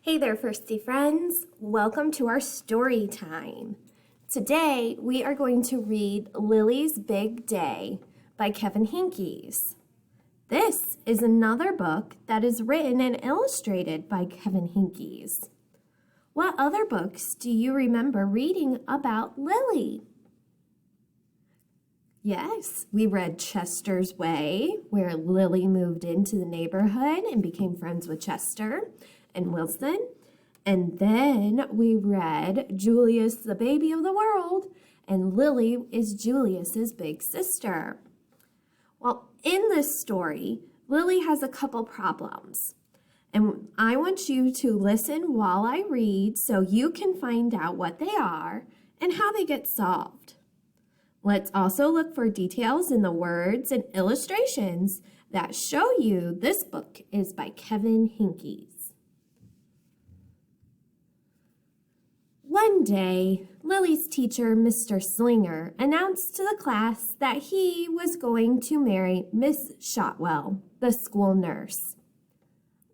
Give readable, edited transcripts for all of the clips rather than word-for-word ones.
Hey there, Firsty friends. Welcome to our story time. Today, we are going to read Lily's Big Day by Kevin Henkes. This is another book that is written and illustrated by Kevin Henkes. What other books do you remember reading about Lily? Yes, we read Chester's Way, where Lily moved into the neighborhood and became friends with Chester and Wilson. And then we read Julius, the Baby of the World, and Lily is Julius's big sister. Well, in this story, Lily has a couple problems. And I want you to listen while I read so you can find out what they are and how they get solved. Let's also look for details in the words and illustrations that show you this book is by Kevin Henkes. One day, Lily's teacher, Mr. Slinger, announced to the class that he was going to marry Miss Shotwell, the school nurse.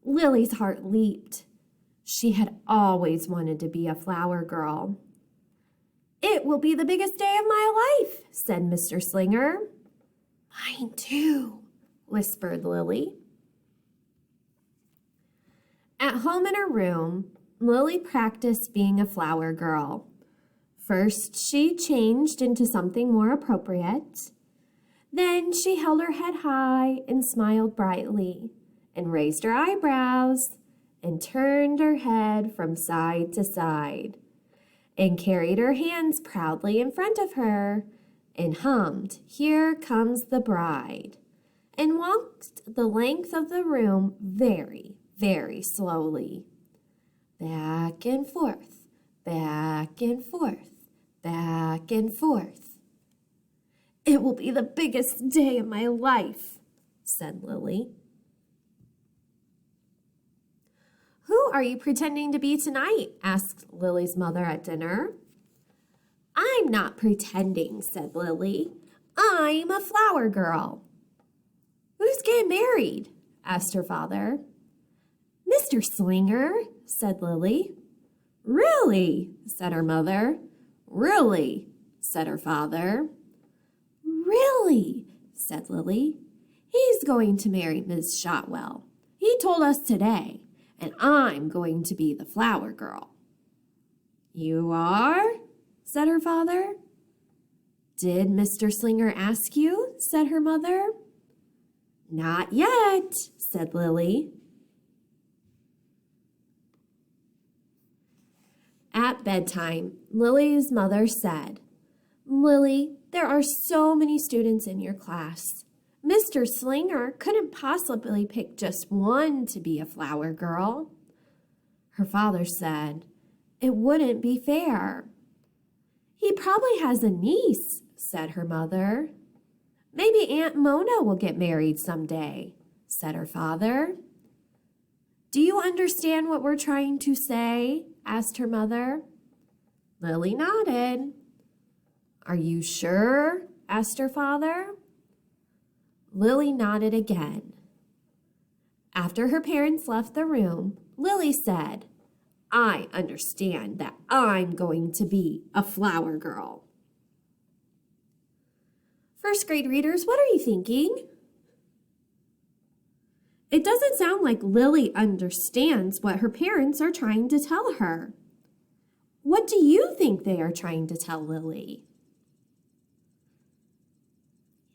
Lily's heart leaped. She had always wanted to be a flower girl. "It will be the biggest day of my life," said Mr. Slinger. "Mine too," whispered Lily. At home in her room, Lily practiced being a flower girl. First, she changed into something more appropriate. Then she held her head high and smiled brightly, and raised her eyebrows, and turned her head from side to side, and carried her hands proudly in front of her, and hummed, "Here Comes the Bride," and walked the length of the room very, very slowly. Back and forth, back and forth, back and forth. "It will be the biggest day of my life," said Lily. "Who are you pretending to be tonight?" asked Lily's mother at dinner. "I'm not pretending," said Lily. "I'm a flower girl." "Who's getting married?" asked her father. "Mr. Slinger," said Lily. "Really?" said her mother. "Really?" said her father. "Really?" said Lily. "He's going to marry Miss Shotwell. He told us today, and I'm going to be the flower girl." "You are?" said her father. "Did Mr. Slinger ask you?" said her mother. "Not yet," said Lily. At bedtime, Lily's mother said, "Lily, there are so many students in your class. Mr. Slinger couldn't possibly pick just one to be a flower girl." Her father said, "It wouldn't be fair." "He probably has a niece," said her mother. "Maybe Aunt Mona will get married someday," said her father. "Do you understand what we're trying to say?" asked her mother. Lily nodded. "Are you sure?" asked her father. Lily nodded again. After her parents left the room, Lily said, "I understand that I'm going to be a flower girl." First grade readers, what are you thinking? It doesn't sound like Lily understands what her parents are trying to tell her. What do you think they are trying to tell Lily?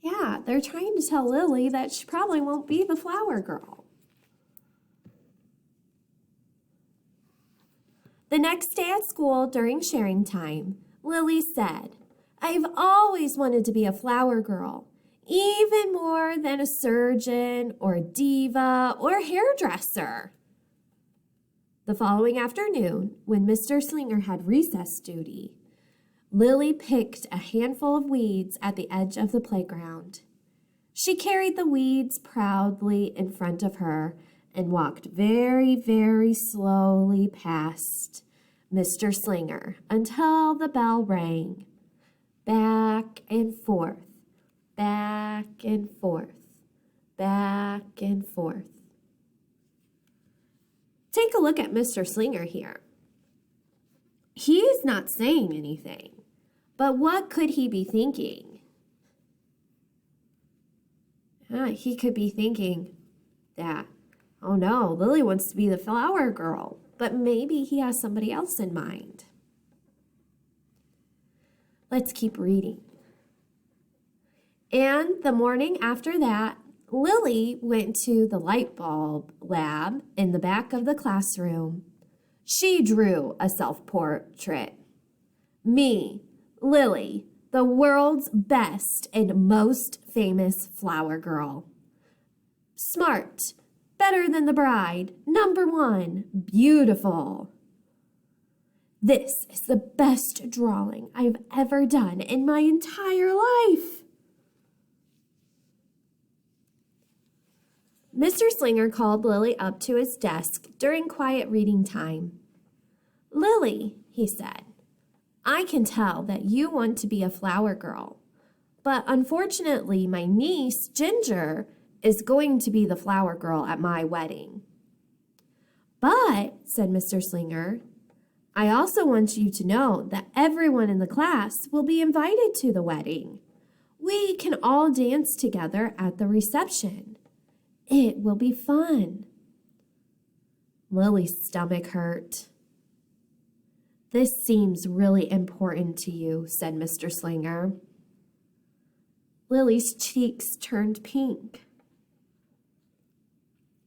Yeah, they're trying to tell Lily that she probably won't be the flower girl. The next day at school during sharing time, Lily said, "I've always wanted to be a flower girl, even more than a surgeon or a diva or a hairdresser." The following afternoon, when Mr. Slinger had recess duty, Lily picked a handful of weeds at the edge of the playground. She carried the weeds proudly in front of her and walked very, very slowly past Mr. Slinger until the bell rang. Back and forth, back and forth, back and forth. Take a look at Mr. Slinger here. He's not saying anything, but what could he be thinking? He could be thinking that, oh no, Lily wants to be the flower girl, but maybe he has somebody else in mind. Let's keep reading. And the morning after that, Lily went to the light bulb lab in the back of the classroom. She drew a self-portrait. Me, Lily, the world's best and most famous flower girl. Smart, better than the bride, #1, beautiful. This is the best drawing I've ever done in my entire life. Mr. Slinger called Lily up to his desk during quiet reading time. Lily, he said, I can tell that you want to be a flower girl, but unfortunately my niece, Ginger, is going to be the flower girl at my wedding. But, said Mr. Slinger, I also want you to know that everyone in the class will be invited to the wedding. We can all dance together at the reception. It will be fun. Lily's stomach hurt. This seems really important to you, said Mr. Slinger. Lily's cheeks turned pink.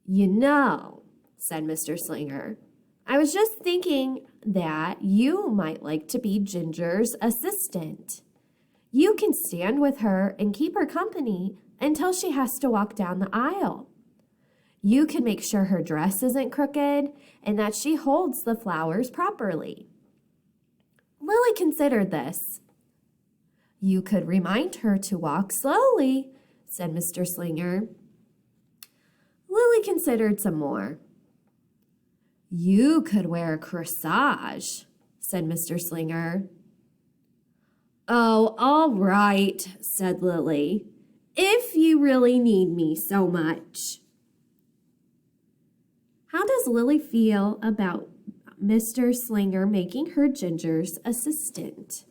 You know, said Mr. Slinger, I was just thinking that you might like to be Ginger's assistant. You can stand with her and keep her company until she has to walk down the aisle. You can make sure her dress isn't crooked and that she holds the flowers properly. Lily considered this. You could remind her to walk slowly, said Mr. Slinger. Lily considered some more. You could wear a corsage, said Mr. Slinger. Oh, all right, said Lily, if you really need me so much. How does Lily feel about Mr. Slinger making her Ginger's assistant?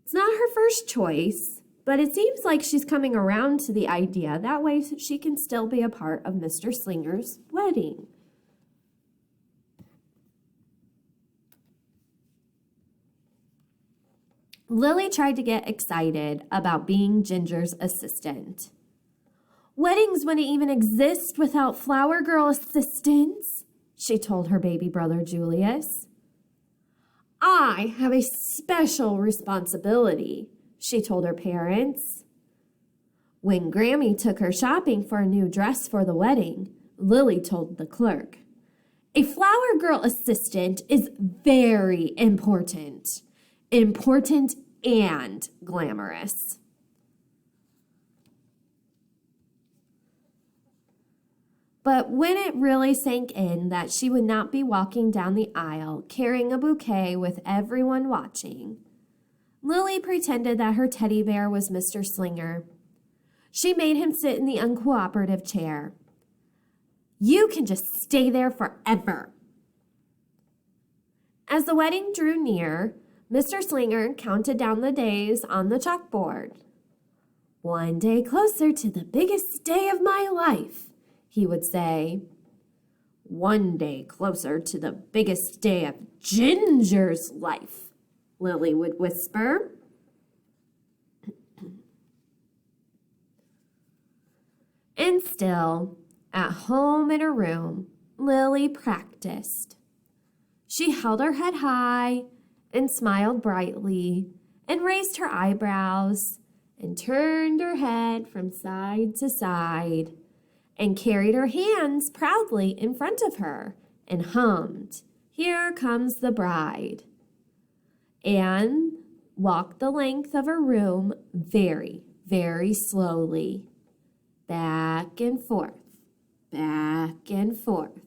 It's not her first choice, but it seems like she's coming around to the idea. That way she can still be a part of Mr. Slinger's wedding. Lily tried to get excited about being Ginger's assistant. Weddings wouldn't even exist without flower girl assistants, she told her baby brother Julius. I have a special responsibility, she told her parents. When Grammy took her shopping for a new dress for the wedding, Lily told the clerk, a flower girl assistant is very important. Important and glamorous. But when it really sank in that she would not be walking down the aisle carrying a bouquet with everyone watching, Lily pretended that her teddy bear was Mr. Slinger. She made him sit in the uncooperative chair. You can just stay there forever. As the wedding drew near, Mr. Slinger counted down the days on the chalkboard. One day closer to the biggest day of my life, he would say. One day closer to the biggest day of Ginger's life, Lily would whisper. And still, at home in her room, Lily practiced. She held her head high and smiled brightly and raised her eyebrows and turned her head from side to side and carried her hands proudly in front of her and hummed, Here Comes the Bride, and walked the length of her room very, very slowly, back and forth, back and forth.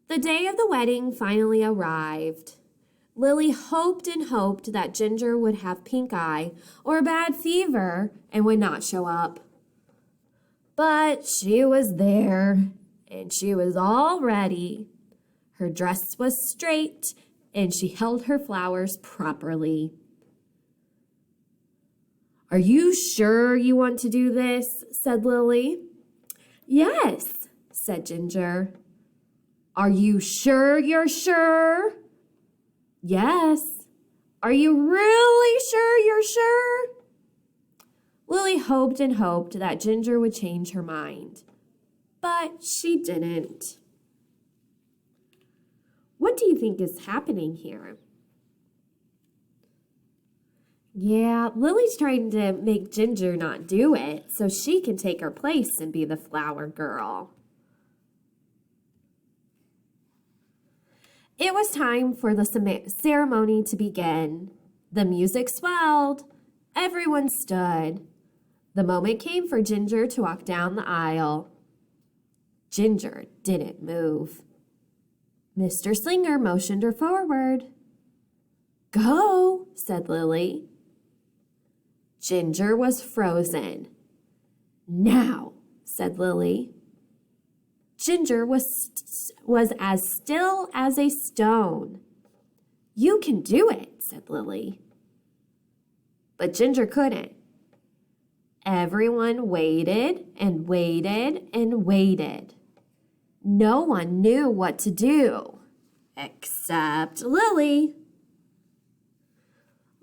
The day of the wedding finally arrived. Lily hoped and hoped that Ginger would have pink eye or a bad fever and would not show up. But she was there, and she was all ready. Her dress was straight, and she held her flowers properly. "Are you sure you want to do this?" said Lily. "Yes," said Ginger. "Are you sure you're sure?" "Yes." "Are you really sure you're sure?" Lily hoped and hoped that Ginger would change her mind, but she didn't. What do you think is happening here? Yeah, Lily's trying to make Ginger not do it so she can take her place and be the flower girl. It was time for the ceremony to begin. The music swelled. Everyone stood. The moment came for Ginger to walk down the aisle. Ginger didn't move. Mr. Slinger motioned her forward. "Go," said Lily. Ginger was frozen. "Now," said Lily. Ginger was as still as a stone. "You can do it," said Lily. But Ginger couldn't. Everyone waited and waited and waited. No one knew what to do, except Lily.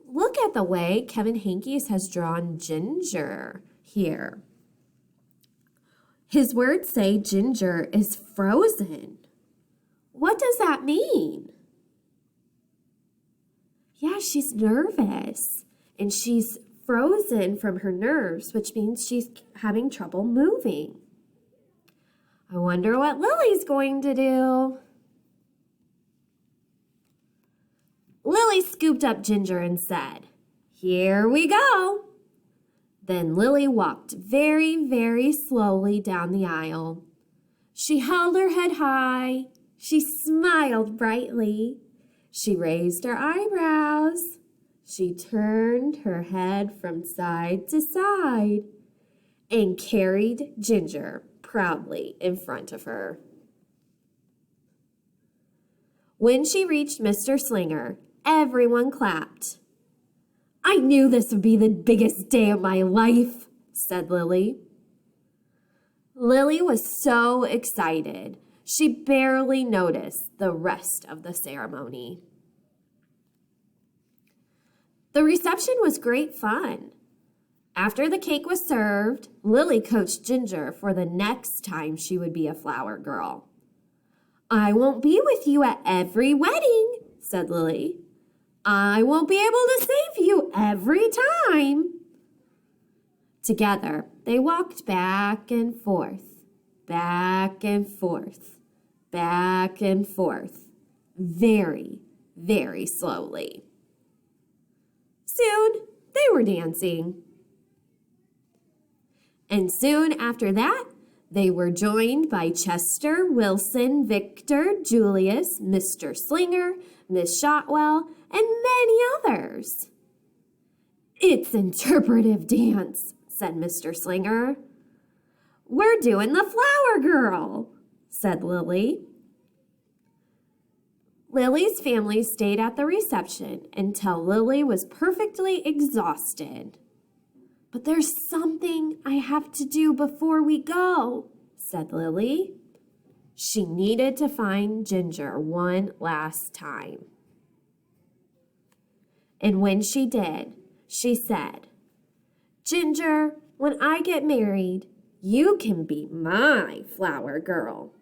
Look at the way Kevin Henkes has drawn Ginger here. His words say Ginger is frozen. What does that mean? Yeah, she's nervous, and she's frozen from her nerves, which means she's having trouble moving. I wonder what Lily's going to do. Lily scooped up Ginger and said, "Here we go." Then Lily walked very, very slowly down the aisle. She held her head high. She smiled brightly. She raised her eyebrows. She turned her head from side to side and carried Ginger proudly in front of her. When she reached Mr. Slinger, everyone clapped. "I knew this would be the biggest day of my life," said Lily. Lily was so excited, she barely noticed the rest of the ceremony. The reception was great fun. After the cake was served, Lily coached Ginger for the next time she would be a flower girl. "I won't be with you at every wedding," said Lily. "I won't be able to save you every time." Together, they walked back and forth, back and forth, back and forth, very, very slowly. Soon, they were dancing. And soon after that, they were joined by Chester, Wilson, Victor, Julius, Mr. Slinger, Miss Shotwell, and many others. "It's interpretive dance," said Mr. Slinger. "We're doing the flower girl," said Lily. Lily's family stayed at the reception until Lily was perfectly exhausted. "But there's something I have to do before we go," said Lily. She needed to find Ginger one last time. And when she did, she said, "Ginger, when I get married, you can be my flower girl."